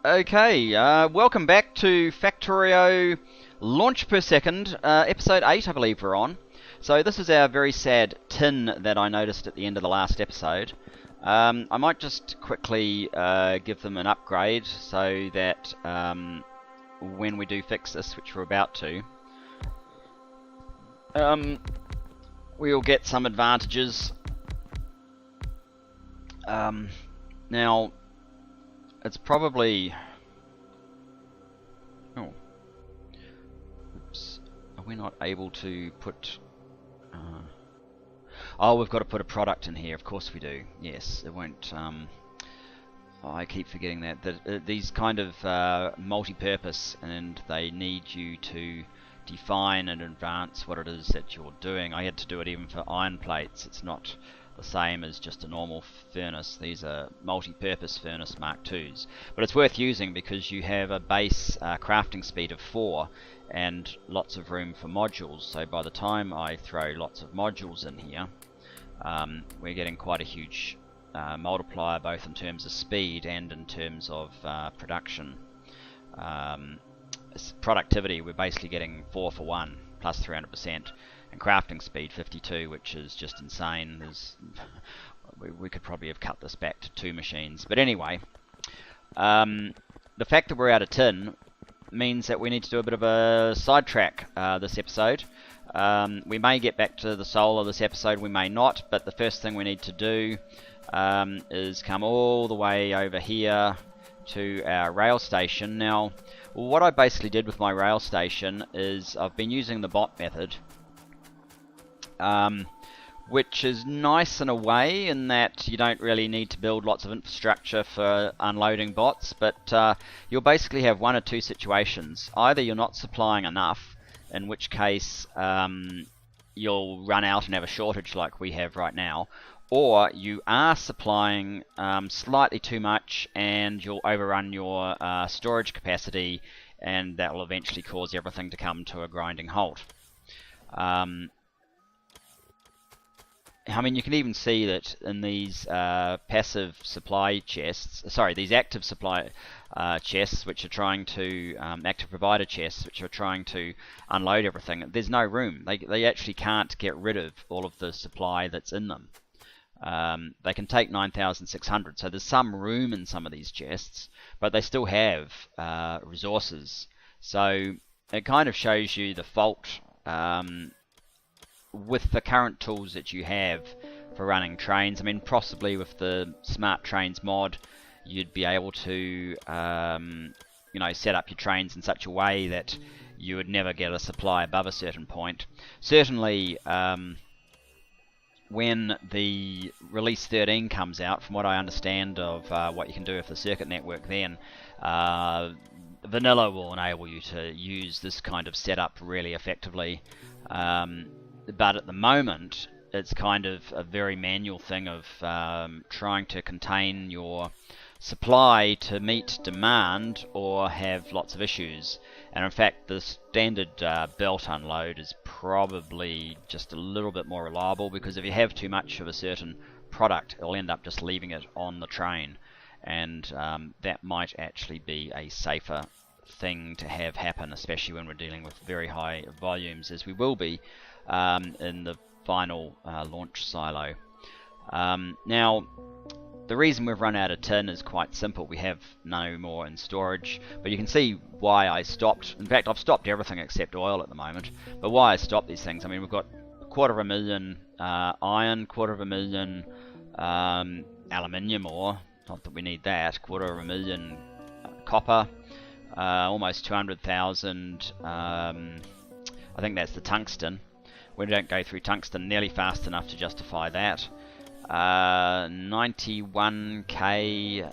Okay, welcome back to Factorio Launch per Second, episode 8 I believe we're on. So this is our very sad tin that I noticed at the end of the last episode. I might just quickly give them an upgrade so that when we do fix this, which we're about to, we'll get some advantages. Now, it's probably... Oh. Oops. Are we not able to put... Oh, we've got to put a product in here. Of course we do. Yes, it won't... I keep forgetting that. These kind of multi-purpose, and they need you to define in advance what it is that you're doing. I had to do it even for iron plates. It's not the same as just a normal furnace. These are multi-purpose furnace Mark IIs, but it's worth using because you have a base crafting speed of 4 and lots of room for modules. So by the time I throw lots of modules in here, we're getting quite a huge multiplier, both in terms of speed and in terms of production. Productivity, we're basically getting 4 for 1 plus 300%. And crafting speed 52, which is just insane. We could probably have cut this back to 2 machines. But anyway, the fact that we're out of tin means that we need to do a bit of a sidetrack this episode. We may get back to the soul of this episode, we may not, but the first thing we need to do is come all the way over here to our rail station. Now, what I basically did with my rail station is I've been using the bot method, which is nice in a way in that you don't really need to build lots of infrastructure for unloading bots, but you'll basically have one or two situations. Either you're not supplying enough, in which case you'll run out and have a shortage like we have right now, or you are supplying slightly too much and you'll overrun your storage capacity, and that will eventually cause everything to come to a grinding halt. I mean, you can even see that in these passive supply chests, sorry, these active supply chests, which are trying to, active provider chests, which are trying to unload everything, there's no room. They actually can't get rid of all of the supply that's in them. They can take 9,600, so there's some room in some of these chests, but they still have resources. So it kind of shows you the fault with the current tools that you have for running trains. I mean, possibly with the Smart Trains mod, you'd be able to, you know, set up your trains in such a way that you would never get a supply above a certain point. Certainly, when the release 13 comes out, from what I understand of what you can do with the circuit network, then vanilla will enable you to use this kind of setup really effectively. But at the moment, it's kind of a very manual thing of trying to contain your supply to meet demand or have lots of issues. And in fact, the standard belt unload is probably just a little bit more reliable, because if you have too much of a certain product, it'll end up just leaving it on the train, and that might actually be a safer thing to have happen, especially when we're dealing with very high volumes, as we will be in the final launch silo. Now, the reason we've run out of tin is quite simple. We have no more in storage, but you can see why I stopped. In fact, I've stopped everything except oil at the moment. But why I stopped these things, I mean, we've got 250,000 iron, 250,000 aluminium ore, not that we need that, 250,000 copper, almost 200,000, I think that's the tungsten. We don't go through tungsten nearly fast enough to justify that. 91k,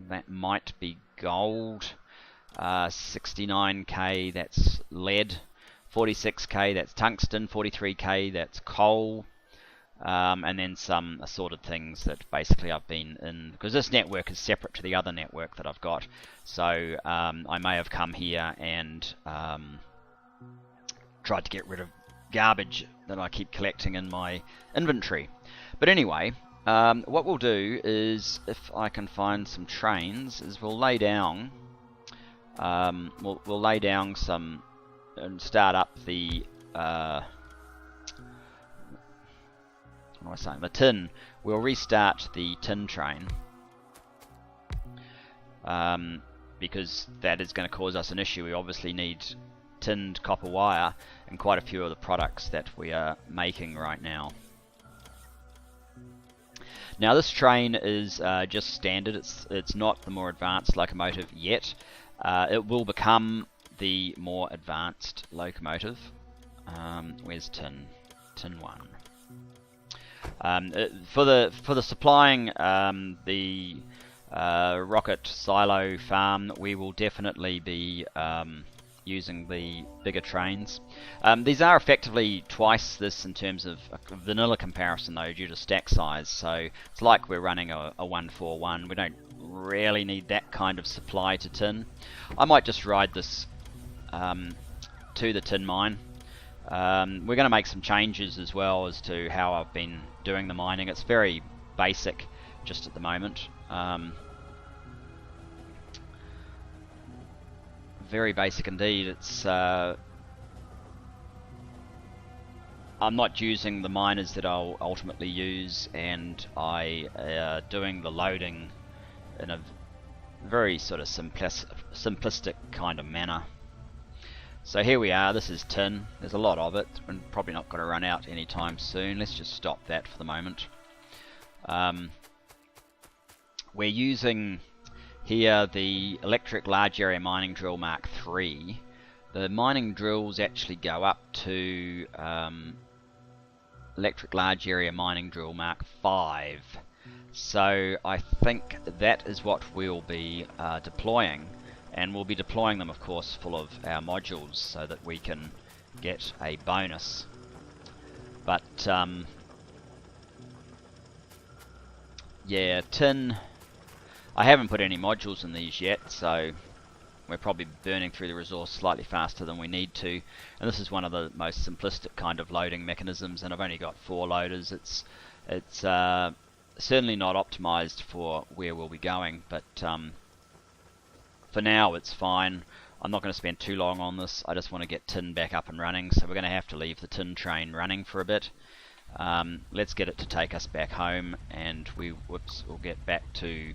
that might be gold. 69k, that's lead. 46k, that's tungsten. 43k, that's coal. And then some assorted things that basically I've been in, because this network is separate to the other network that I've got. So I may have come here and tried to get rid of garbage that I keep collecting in my inventory. But anyway, What we'll do is, if I can find some trains, is we'll lay down. We'll lay down some and start up the. What am I saying? The tin. We'll restart the tin train. Because that is going to cause us an issue. We obviously need tinned copper wire and quite a few of the products that we are making right now. Now this train is just standard. It's not the more advanced locomotive yet. It will become the more advanced locomotive. Where's tin? Tin 1. For the supplying the rocket silo farm, we will definitely be using the bigger trains. These are effectively twice this in terms of a vanilla comparison though, due to stack size, so it's like we're running a 141. We don't really need that kind of supply to tin. I might just ride this to the tin mine. We're going to make some changes as well as to how I've been doing the mining. It's very basic just at the moment. Very basic indeed. It's I'm not using the miners that I'll ultimately use, and I doing the loading in a very sort of simplistic kind of manner. So here we are. This is tin. There's a lot of it. We're probably not going to run out anytime soon. Let's just stop that for the moment. We're using here the electric large area mining drill Mark III. The mining drills actually go up to electric large area mining drill Mark V. So I think that is what we'll be deploying, and we'll be deploying them of course full of our modules so that we can get a bonus. But yeah, tin, I haven't put any modules in these yet, so we're probably burning through the resource slightly faster than we need to. And this is one of the most simplistic kind of loading mechanisms, and I've only got 4 loaders. It's certainly not optimized for where we'll be going, but for now it's fine. I'm not going to spend too long on this. I just want to get tin back up and running, so we're going to have to leave the tin train running for a bit. Let's get it to take us back home, and we'll get back to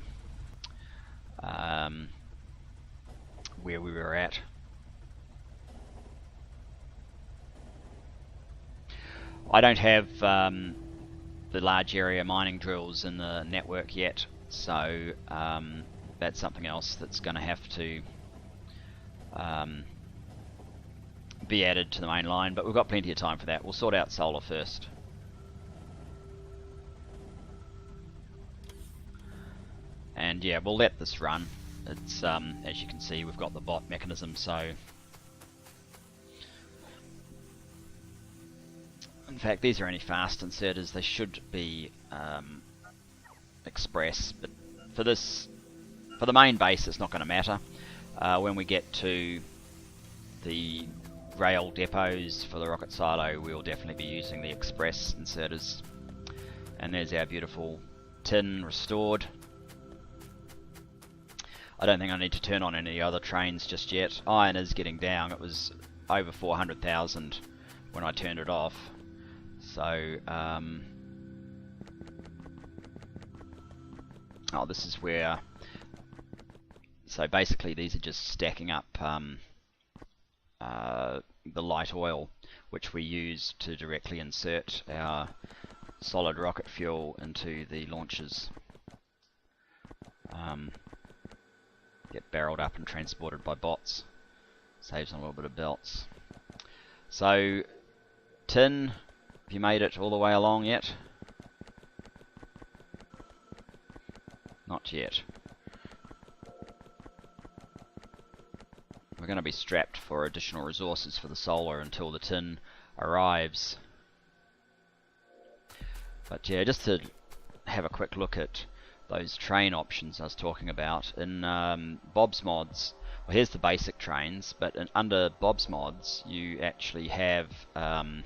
where we were at. I don't have the large area mining drills in the network yet, so that's something else that's going to have to be added to the main line, but we've got plenty of time for that. We'll sort out solar first. And yeah, we'll let this run. It's as you can see, we've got the bot mechanism, so in fact these are only fast inserters. They should be express, but for the main base it's not going to matter. When we get to the rail depots for the rocket silo, we'll definitely be using the express inserters. And there's our beautiful tin restored. I don't think I need to turn on any other trains just yet. Iron is getting down. It was over 400,000 when I turned it off. So, oh, this is where. So basically, these are just stacking up the light oil, which we use to directly insert our solid rocket fuel into the launches. Get barreled up and transported by bots. Saves on a little bit of belts. So, tin, have you made it all the way along yet? Not yet. We're going to be strapped for additional resources for the solar until the tin arrives. But yeah, just to have a quick look at those train options I was talking about in Bob's mods. Well, here's the basic trains, but under Bob's mods you actually have a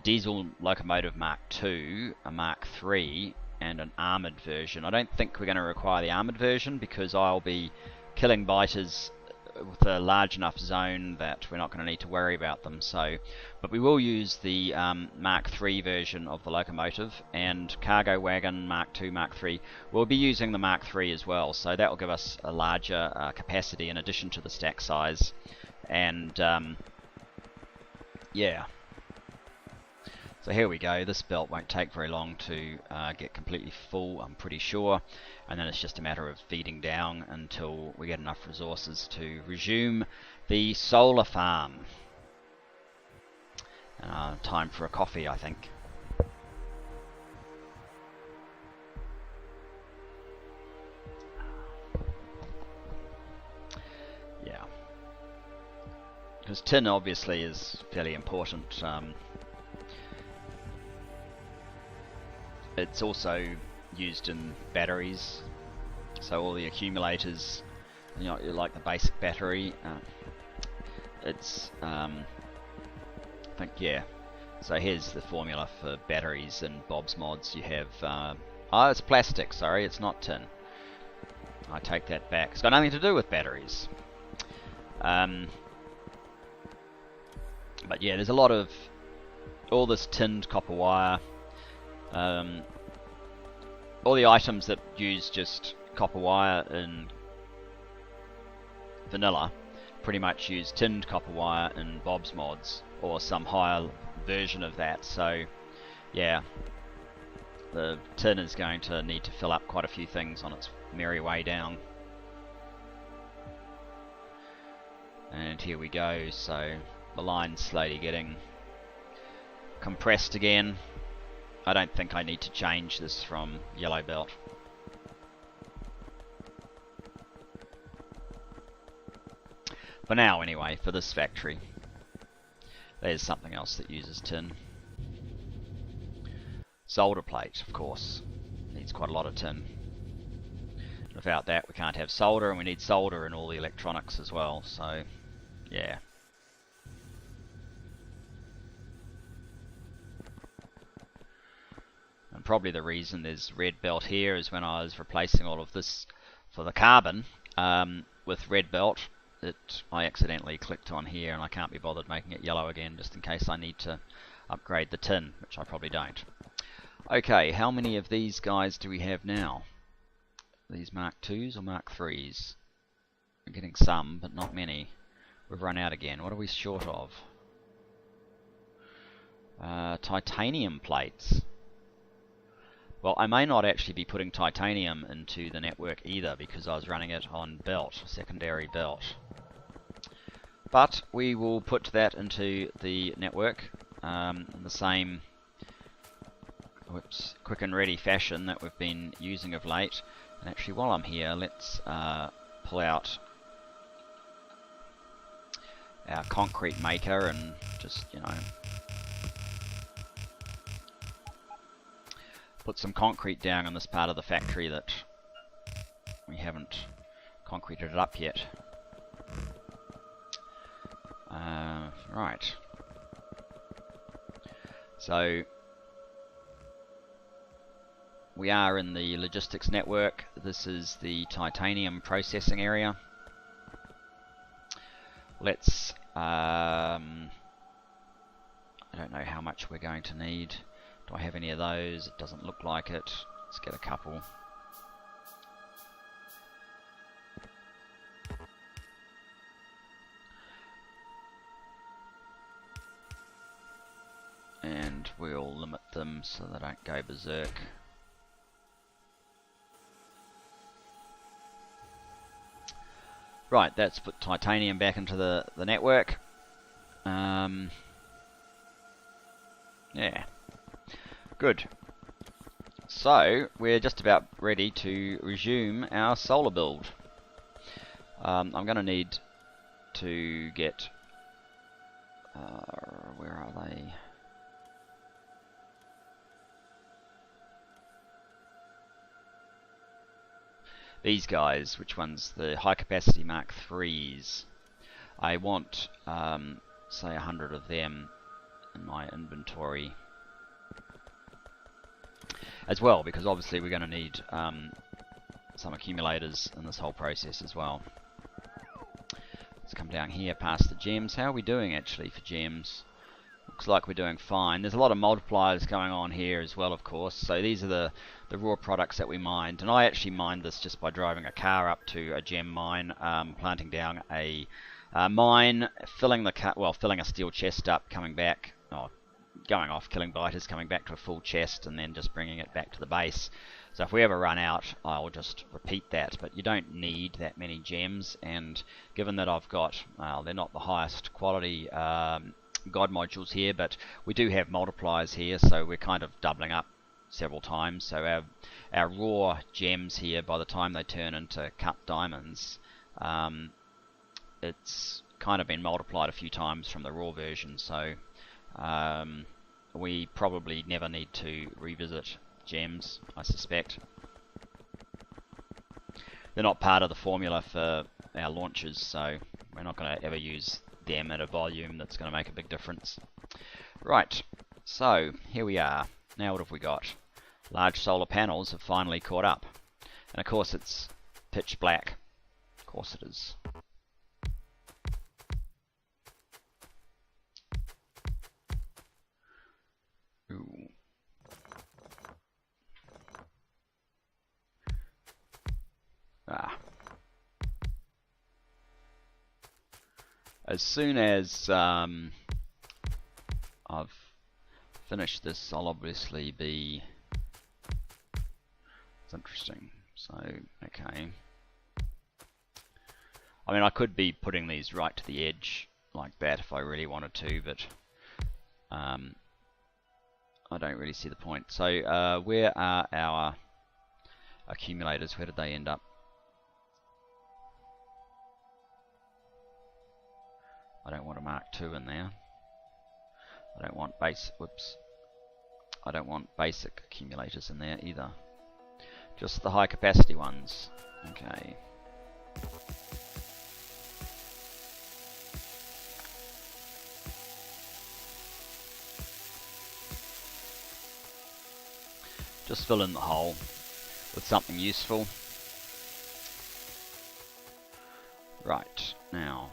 diesel locomotive Mark II, a Mark III, and an armoured version. I don't think we're going to require the armoured version because I'll be killing biters with a large enough zone that we're not going to need to worry about them. So, but we will use the Mark III version of the locomotive, and cargo wagon Mark II, Mark III. We'll be using the Mark III as well, so that will give us a larger capacity in addition to the stack size. And yeah. So here we go. This belt won't take very long to get completely full, I'm pretty sure, and then it's just a matter of feeding down until we get enough resources to resume the solar farm. Time for a coffee, I think. Yeah, because tin obviously is fairly important. It's also used in batteries, so all the accumulators, you know, like the basic battery, it's I think, yeah. So here's the formula for batteries in Bob's Mods. You have oh, it's plastic, sorry, it's not tin. I take that back. It's got nothing to do with batteries. But yeah, there's a lot of all this tinned copper wire. All the items that use just copper wire in vanilla pretty much use tinned copper wire in Bob's Mods, or some higher version of that. So yeah, the tin is going to need to fill up quite a few things on its merry way down. And here we go, so the line's slowly getting compressed again. I don't think I need to change this from yellow belt. For now anyway, for this factory. There's something else that uses tin. Solder plate, of course. Needs quite a lot of tin. Without that we can't have solder, and we need solder in all the electronics as well, so yeah. And probably the reason there's red belt here is when I was replacing all of this for the carbon with red belt, I accidentally clicked on here and I can't be bothered making it yellow again, just in case I need to upgrade the tin, which I probably don't. Okay, how many of these guys do we have now? These Mark IIs or Mark IIIs? We're getting some, but not many. We've run out again. What are we short of? Titanium plates. Well, I may not actually be putting titanium into the network either, because I was running it on belt, secondary belt. But we will put that into the network in the same quick and ready fashion that we've been using of late. And actually, while I'm here, let's pull out our concrete maker and just, you know, put some concrete down on this part of the factory that we haven't concreted it up yet. Right. So we are in the logistics network. This is the titanium processing area. Let's I don't know how much we're going to need. Do I have any of those? It doesn't look like it. Let's get a couple. And we'll limit them so they don't go berserk. Right, that's put titanium back into the network. Yeah. Good. So, we're just about ready to resume our solar build. I'm going to need to get... where are they? These guys, which ones? The high capacity Mark IIIs. I want, say, 100 of them in my inventory. as well, because obviously we're going to need some accumulators in this whole process as well. Let's come down here past the gems. How are we doing actually for gems? Looks like we're doing fine. There's a lot of multipliers going on here as well, of course. So these are the raw products that we mined, and I actually mined this just by driving a car up to a gem mine, planting down a mine, filling a steel chest up, coming back, going off, killing biters, coming back to a full chest, and then just bringing it back to the base. So if we ever run out, I'll just repeat that, but you don't need that many gems, and given that I've got, they're not the highest quality God modules here, but we do have multipliers here, so we're kind of doubling up several times. So our raw gems here, by the time they turn into cut diamonds, it's kind of been multiplied a few times from the raw version, so we probably never need to revisit gems, I suspect. They're not part of the formula for our launches, so we're not going to ever use them at a volume that's going to make a big difference. Right, so here we are. Now what have we got? Large solar panels have finally caught up. And of course it's pitch black. Of course it is. Ooh. As soon as I've finished this, I'll obviously be... It's interesting. So, okay. I mean, I could be putting these right to the edge like that if I really wanted to, but I don't really see the point. So, where are our accumulators? Where did they end up? I don't want a Mark II in there. I don't want I don't want basic accumulators in there either. Just the high capacity ones. Okay. Just fill in the hole with something useful. Right, now.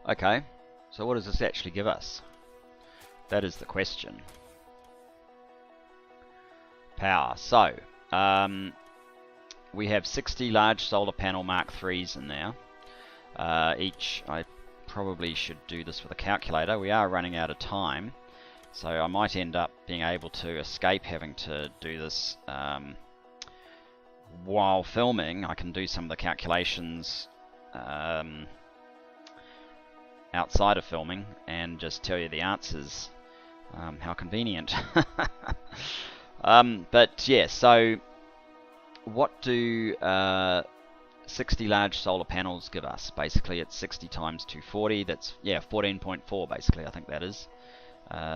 Okay, so what does this actually give us? That is the question. Power. So, we have 60 large solar panel Mark IIIs in there. I probably should do this with a calculator. We are running out of time, so I might end up being able to escape having to do this while filming. I can do some of the calculations outside of filming and just tell you the answers. How convenient. But yeah, so what do 60 large solar panels give us? Basically it's 60 times 240, that's 14.4 basically, I think that is.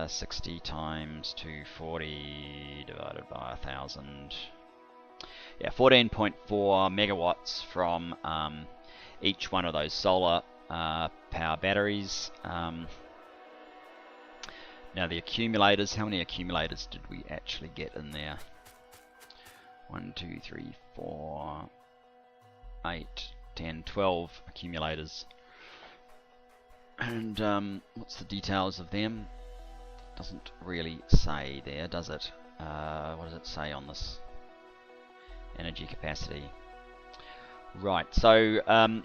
60 times 240 divided by 1000. Yeah, 14.4 megawatts from each one of those solar power batteries. Now the accumulators, how many accumulators did we actually get in there? 1, 2, 3, 4, 8, 10, 12 accumulators. And what's the details of them? Doesn't really say there, does it? What does it say on this? Energy capacity. Right, so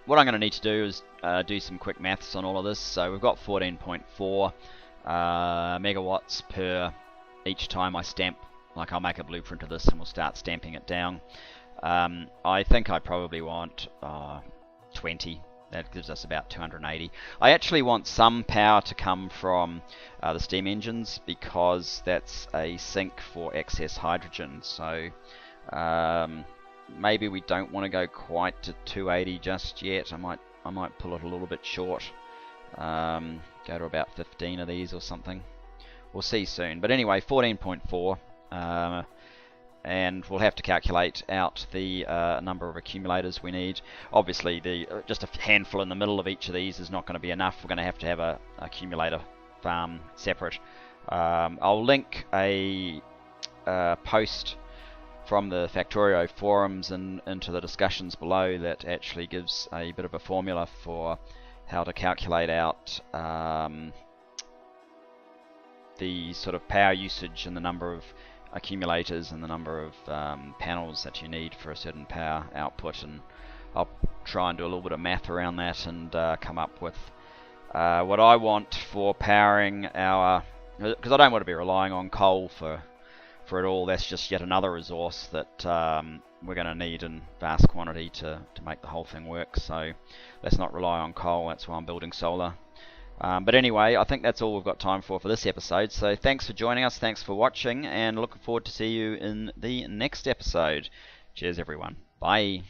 what I'm going to need to do is do some quick maths on all of this. So we've got 14.4 megawatts per each time I stamp. Like I'll make a blueprint of this and we'll start stamping it down. I think I probably want 20. That gives us about 280. I actually want some power to come from the steam engines because that's a sink for excess hydrogen. So maybe we don't want to go quite to 280 just yet. I might pull it a little bit short Go to about 15 of these or something. We'll see soon. But anyway, 14.4. And we'll have to calculate out the number of accumulators we need. Obviously, just a handful in the middle of each of these is not going to be enough. We're going to have a accumulator farm separate. I'll link a post from the Factorio forums and into the discussions below that actually gives a bit of a formula for how to calculate out the sort of power usage and the number of accumulators and the number of panels that you need for a certain power output, and I'll try and do a little bit of math around that and come up with what I want for powering our, because I don't want to be relying on coal for it all. That's just yet another resource that we're going to need in vast quantity to make the whole thing work. So let's not rely on coal. That's why I'm building solar. But anyway, I think that's all we've got time for this episode. So thanks for joining us, thanks for watching, and looking forward to see you in the next episode. Cheers everyone. Bye.